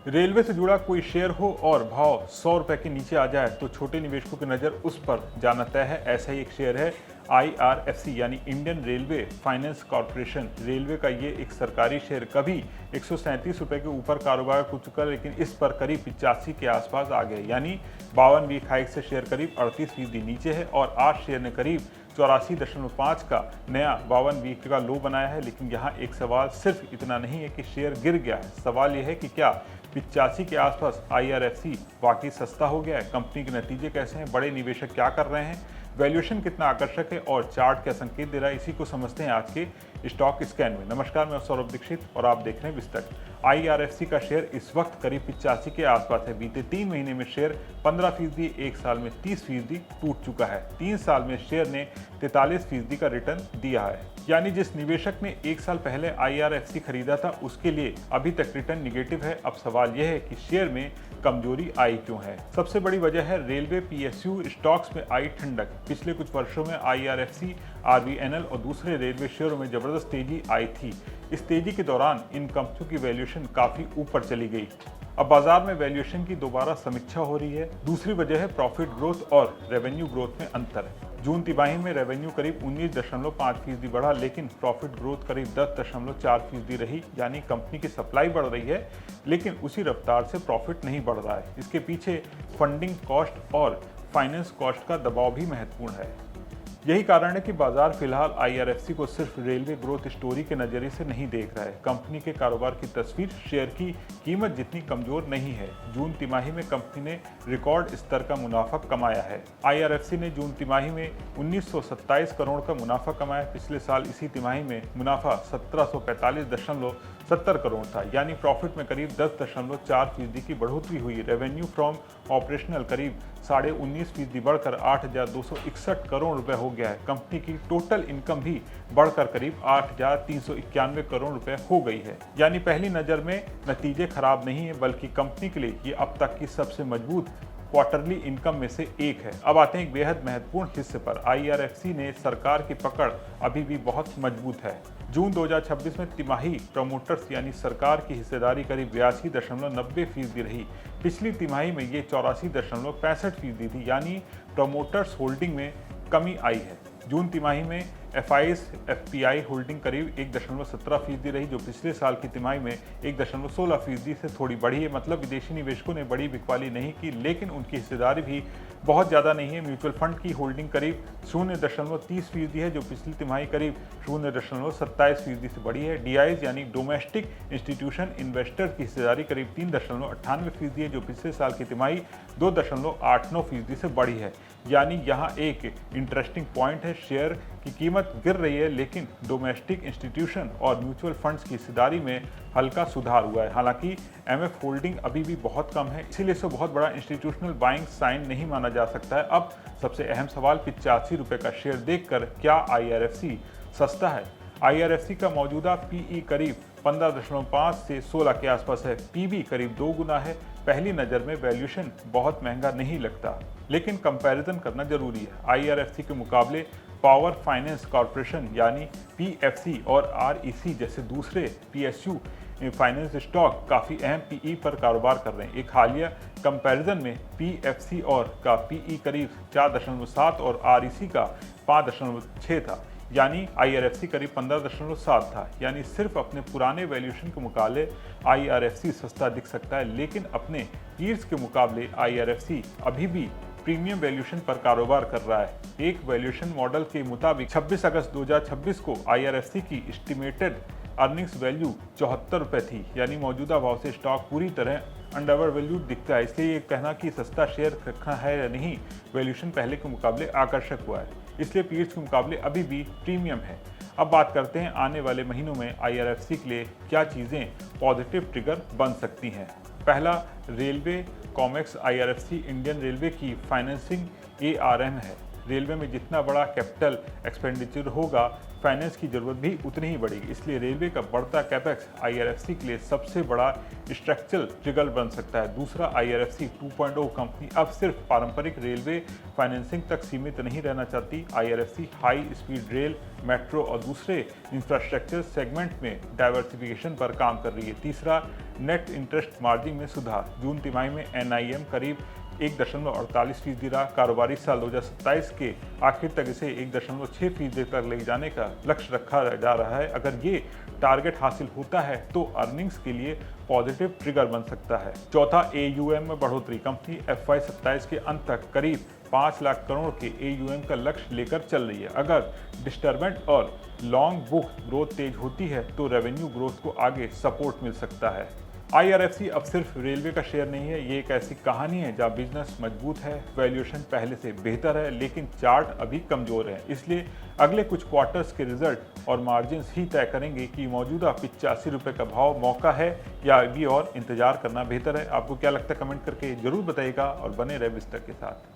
Railway से जुड़ा कोई शेयर हो और भाव 100 रुपए के नीचे आ जाए तो छोटे निवेशकों की नज़र उस पर जाना तय है। ऐसा ही एक शेयर है IRFC यानी Indian railway finance corporation. Railway का ये एक सरकारी शेयर कभी 137 रुपए के ऊपर कारोबार कर चुका, लेकिन इस पर करीब 85 के आसपास आ गए, यानी 52 वीक हाइक से शेयर करीब 38% नीचे है और आज शेयर ने करीब 84.5 का नया 52 वीक का लो बनाया है। लेकिन यहाँ एक सवाल सिर्फ इतना नहीं है कि शेयर गिर गया है, सवाल यह है कि क्या 85 के आसपास IRFC वाकई सस्ता हो गया है। कंपनी के नतीजे कैसे हैं, बड़े निवेशक क्या कर रहे हैं, वैल्यूएशन कितना आकर्षक है और चार्ट क्या संकेत दे रहा है, इसी को समझते हैं आज के स्टॉक स्कैन में। नमस्कार, मैं सौरभ दीक्षित और आप देख रहे हैं विस्तक। IRFC का शेयर इस वक्त करीब 85 के आसपास है। बीते 3 महीने में शेयर 15%, एक साल में 30% टूट चुका है। 3 साल में शेयर ने 43% का रिटर्न दिया है, यानी जिस निवेशक ने 1 साल पहले IRFC खरीदा था उसके लिए अभी तक रिटर्न निगेटिव है। अब सवाल यह है कि शेयर में कमजोरी आई क्यों है। सबसे बड़ी वजह है रेलवे PSU स्टॉक्स में आई ठंडक। पिछले कुछ वर्षों में IRFC, RVNL और दूसरे रेलवे शेयरों में जबरदस्त तेजी आई थी। इस तेजी के दौरान इन कंपनियों की वैल्यूएशन काफी ऊपर चली गई। अब बाजार में वैल्यूएशन की दोबारा समीक्षा हो रही है। दूसरी वजह है प्रॉफिट ग्रोथ और रेवेन्यू ग्रोथ में अंतर। जून तिमाही में रेवेन्यू करीब 19.5% बढ़ा, लेकिन प्रॉफिट ग्रोथ करीब 10.4% रही, यानी कंपनी की सप्लाई बढ़ रही है लेकिन उसी रफ्तार से प्रॉफिट नहीं बढ़ रहा है। इसके पीछे फंडिंग कॉस्ट और फाइनेंस कॉस्ट का दबाव भी महत्वपूर्ण है। यही कारण है कि बाजार फिलहाल IRFC को सिर्फ रेलवे ग्रोथ स्टोरी के नजरिए से नहीं देख रहा है। कंपनी के कारोबार की तस्वीर शेयर की कीमत जितनी कमजोर नहीं है। जून तिमाही में कंपनी ने रिकॉर्ड स्तर का मुनाफा कमाया है। IRFC ने जून तिमाही में 1927 करोड़ का मुनाफा कमाया। पिछले साल इसी तिमाही में मुनाफा 1745.70 करोड़ था, यानी प्रॉफिट में करीब 10.4% की बढ़ोतरी हुई। रेवेन्यू फ्रॉम ऑपरेशनल करीब 19.5% बढ़कर 8,261 करोड़ रुपए हो गया है। कंपनी की टोटल इनकम भी बढ़कर करीब 8,391 करोड़ रुपए हो गई है। यानी पहली नजर में नतीजे खराब नहीं है, बल्कि कंपनी के लिए ये अब तक की सबसे मजबूत क्वार्टरली इनकम में से एक है। अब आते हैं एक बेहद महत्वपूर्ण हिस्से पर। IRFC ने सरकार की पकड़ अभी भी बहुत मजबूत है। जून 2026 में तिमाही प्रमोटर्स यानी सरकार की हिस्सेदारी करीब 82.90% रही। पिछली तिमाही में ये 84.65% थी, यानी प्रमोटर्स होल्डिंग में कमी आई है। जून तिमाही में FIS FPI होल्डिंग करीब 1.17% रही, जो पिछले साल की तिमाही में 1.16% से थोड़ी बढ़ी है। मतलब विदेशी निवेशकों ने बड़ी बिकवाली नहीं की, लेकिन उनकी हिस्सेदारी भी बहुत ज़्यादा नहीं है। म्यूचुअल फंड की होल्डिंग करीब 0.30% है, जो पिछली तिमाही करीब 0.27% से बढ़ी है। DIs यानी डोमेस्टिक इंस्टीट्यूशन इन्वेस्टर की हिस्सेदारी करीब 3.98% है, जो पिछले साल की तिमाही 2.89% से बढ़ी है। यानी यहाँ एक इंटरेस्टिंग पॉइंट है, शेयर की कीमत गिर रही है लेकिन डोमेस्टिक इंस्टीट्यूशन और म्यूचुअल फंड्स की हिस्सेदारी में हल्का सुधार हुआ है। हालांकि MF होल्डिंग अभी भी बहुत कम है, इसीलिए इसे बहुत बड़ा इंस्टीट्यूशनल बाइंग साइन नहीं माना जा सकता है। अब सबसे अहम सवाल, 85 रुपए का शेयर देखकर क्या IRFC सस्ता है। IRFC का मौजूदा PE करीब 15.5 से 16 के आसपास है। PB करीब 2 गुना है। पहली नज़र में वैल्यूएशन बहुत महंगा नहीं लगता, लेकिन कंपैरिजन करना जरूरी है। IRFC के मुकाबले पावर फाइनेंस कॉरपोरेशन यानी PFC और REC जैसे दूसरे PSU फाइनेंस स्टॉक काफ़ी अहम PE पर कारोबार कर रहे हैं। एक हालिया कंपैरिजन में PFC और का PE करीब 4.7 और REC का 5.6 था, यानी IRFC करीब 15.7 था। यानी सिर्फ अपने पुराने वैल्यूएशन के मुकाबले IRFC सस्ता दिख सकता है, लेकिन अपने पीयर्स के मुकाबले IRFC अभी भी प्रीमियम वैल्यूएशन पर कारोबार कर रहा है। एक वैल्यूएशन मॉडल के मुताबिक 26 अगस्त 2026 को IRFC की एस्टिमेटेड अर्निंग्स वैल्यू 74 रुपये थी, यानी मौजूदा भाव से स्टॉक पूरी तरह अंडर वैल्यूड दिखता है। इसलिए ये कहना कि सस्ता शेयर रखना है या नहीं, वैल्यूएशन पहले के मुकाबले आकर्षक हुआ है, इसलिए पीयर्स के मुकाबले अभी भी प्रीमियम है। अब बात करते हैं आने वाले महीनों में IRFC के लिए क्या चीज़ें पॉजिटिव ट्रिगर बन सकती हैं। पहला, railway COMEX IRFC Indian railway की फाइनेंसिंग ARM है। रेलवे में जितना बड़ा कैपिटल एक्सपेंडिचर होगा, फाइनेंस की जरूरत भी उतनी ही बढ़ेगी। इसलिए रेलवे का बढ़ता कैपेक्स आईआरएफसी के लिए सबसे बड़ा स्ट्रक्चरल ट्रिगर बन सकता है। दूसरा, आईआरएफसी 2.0 कंपनी अब सिर्फ पारंपरिक रेलवे फाइनेंसिंग तक सीमित नहीं रहना चाहती। IRFC high speed rail, metro और दूसरे इंफ्रास्ट्रक्चर सेगमेंट में डाइवर्सिफिकेशन पर काम कर रही है। तीसरा, नेट इंटरेस्ट मार्जिन में सुधार। जून तिमाही में एनआईएम करीब 1.48% रहा। कारोबारी साल 2027 के आखिर तक इसे 1.6% तक ले जाने का लक्ष्य रखा जा रहा है। अगर ये टारगेट हासिल होता है तो अर्निंग्स के लिए पॉजिटिव ट्रिगर बन सकता है। चौथा, एयूएम में बढ़ोतरी। कंपनी FY 27 के अंत तक करीब 5 लाख करोड़ के एयूएम का लक्ष्य लेकर चल रही है। अगर डिस्टर्बेंट और लॉन्ग बुक ग्रोथ तेज होती है तो रेवेन्यू ग्रोथ को आगे सपोर्ट मिल सकता है। आईआरएफसी अब सिर्फ रेलवे का शेयर नहीं है, ये एक ऐसी कहानी है जहां बिजनेस मजबूत है, वैल्यूएशन पहले से बेहतर है, लेकिन चार्ट अभी कमजोर है। इसलिए अगले कुछ क्वार्टर्स के रिजल्ट और मार्जिन्स ही तय करेंगे कि मौजूदा 85 रुपये का भाव मौका है या अभी और इंतजार करना बेहतर है। आपको क्या लगता है, कमेंट करके जरूर बताइएगा और बने रहे विस्तार के साथ।